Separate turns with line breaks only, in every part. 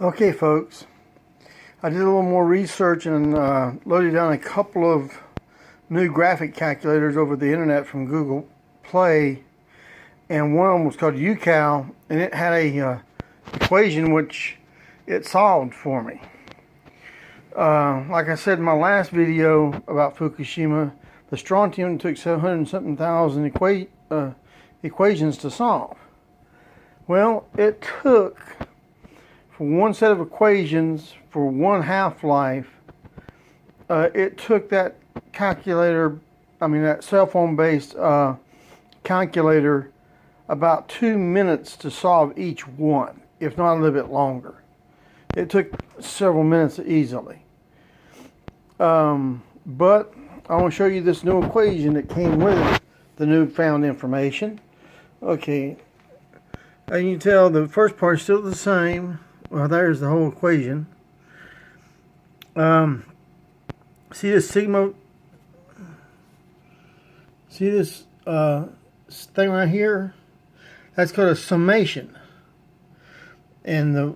Okay, folks, I did a little more research and loaded down a couple of new graphic calculators over the internet from Google Play, and one of them was called n-calc, and it had a equation which it solved for me. Like I said in my last video about Fukushima, the strontium took 700-something thousand equations to solve. Well, it took, for one set of equations for one half-life, it took that calculator, that cell phone based calculator, about 2 minutes to solve each one, if not a little bit longer. It took several minutes easily. But I want to show you this new equation that came with the newfound information. Okay, as you can tell, the first part is still the same. Well, there's the whole equation. See this sigma? See this thing right here? That's called a summation. And the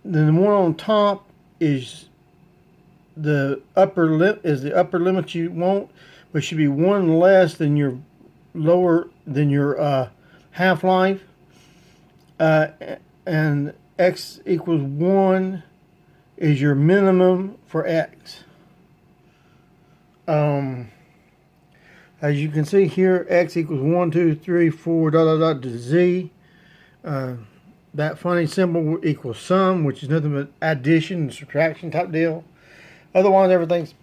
one on top is the upper limit you want, but should be one less than your half-life, and x equals 1 is your minimum for x. As you can see here, x equals 1, 2, 3, 4, to z. That funny symbol equals sum, which is nothing but addition and subtraction type deal. Otherwise, everything's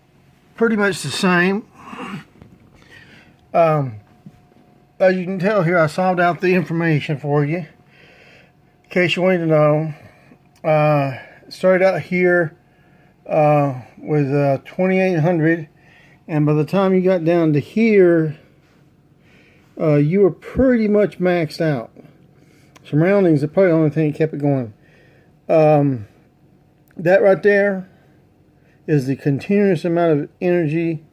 pretty much the same. As you can tell here, I solved out the information for you, in case you wanted to know. Started out here with 2800, and by the time you got down to here, you were pretty much maxed out. Surroundings are probably the only thing that kept it going. That right there is the continuous amount of energy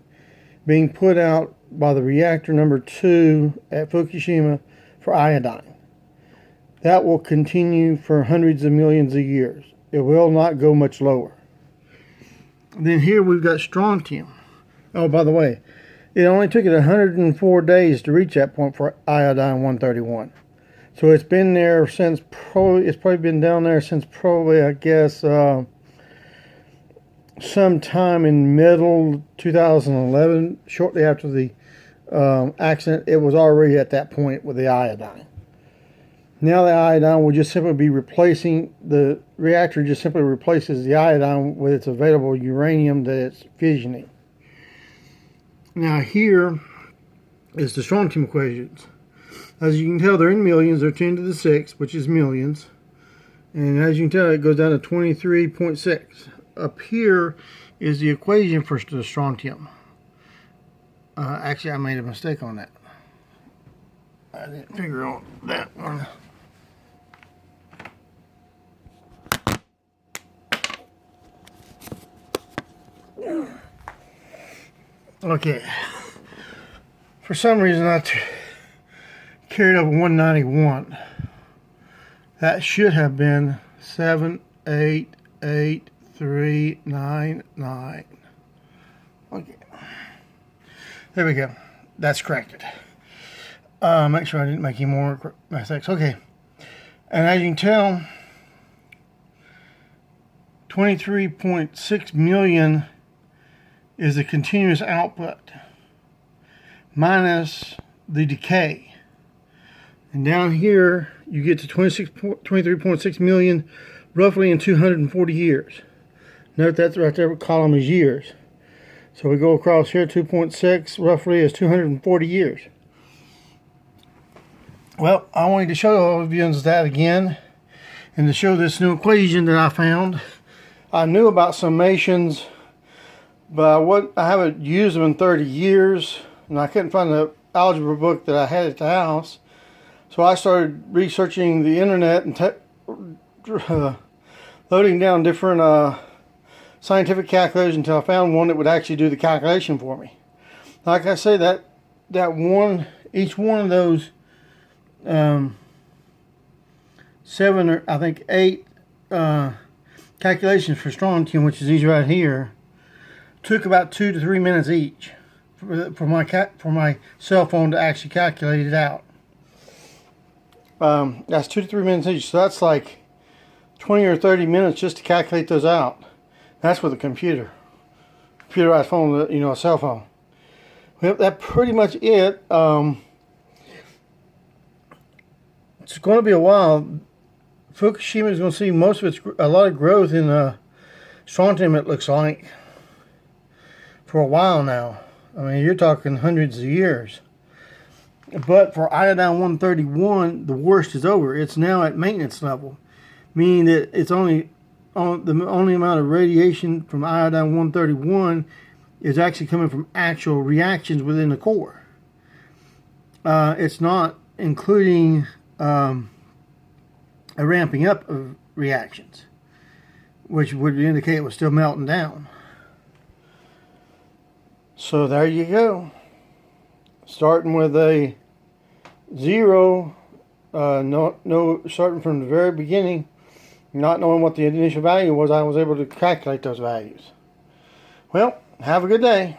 being put out by the reactor number 2 at Fukushima for iodine. That will continue for hundreds of millions of years. It will not go much lower. Then here we've got strontium. Oh, by the way, it only took it 104 days to reach that point for iodine 131. So it's been there since it's probably been down there since probably, I guess, sometime in middle 2011, shortly after the accident. It was already at that point with the iodine. Now the iodine will just simply be replacing, the reactor just simply replaces the iodine with its available uranium that it's fissioning. Now here is the strontium equations. As you can tell, they're in millions. They're 10 to the 6, which is millions. And as you can tell, it goes down to 23.6. Up here is the equation for the strontium. Actually, I made a mistake on that. I didn't figure out that one. Okay. For some reason, I carried over 191. That should have been 788,399. Okay. There we go. That's corrected. Make sure I didn't make any more mistakes. Okay. And as you can tell, 23.6 million is the continuous output minus the decay. And down here, you get to 23.6 million roughly in 240 years. Note that right there, column is years. So we go across here, 2.6 roughly is 240 years. Well, I wanted to show all of you that again, and to show this new equation that I found. I knew about summations, but I haven't used them in 30 years, and I couldn't find the algebra book that I had at the house. So I started researching the internet and loading down different scientific calculators until I found one that would actually do the calculation for me. Like I say, each one of those 7 or I think 8 calculations for strontium, which is these right here, took about 2 to 3 minutes each for my cell phone to actually calculate it out. That's 2 to 3 minutes each, so that's like 20 or 30 minutes just to calculate those out. That's with a computerized phone, you know, a cell phone. Well, that's pretty much it. It's going to be a while. Fukushima is going to see most of a lot of growth in strontium, it looks like, for a while now. I mean, you're talking hundreds of years. But for iodine 131, the worst is over. It's now at maintenance level, meaning that it's only the only amount of radiation from iodine 131 is actually coming from actual reactions within the core. It's not including a ramping up of reactions, which would indicate it was still melting down. So there you go. Starting with a 0, starting from the very beginning, not knowing what the initial value was, I was able to calculate those values. Well, have a good day.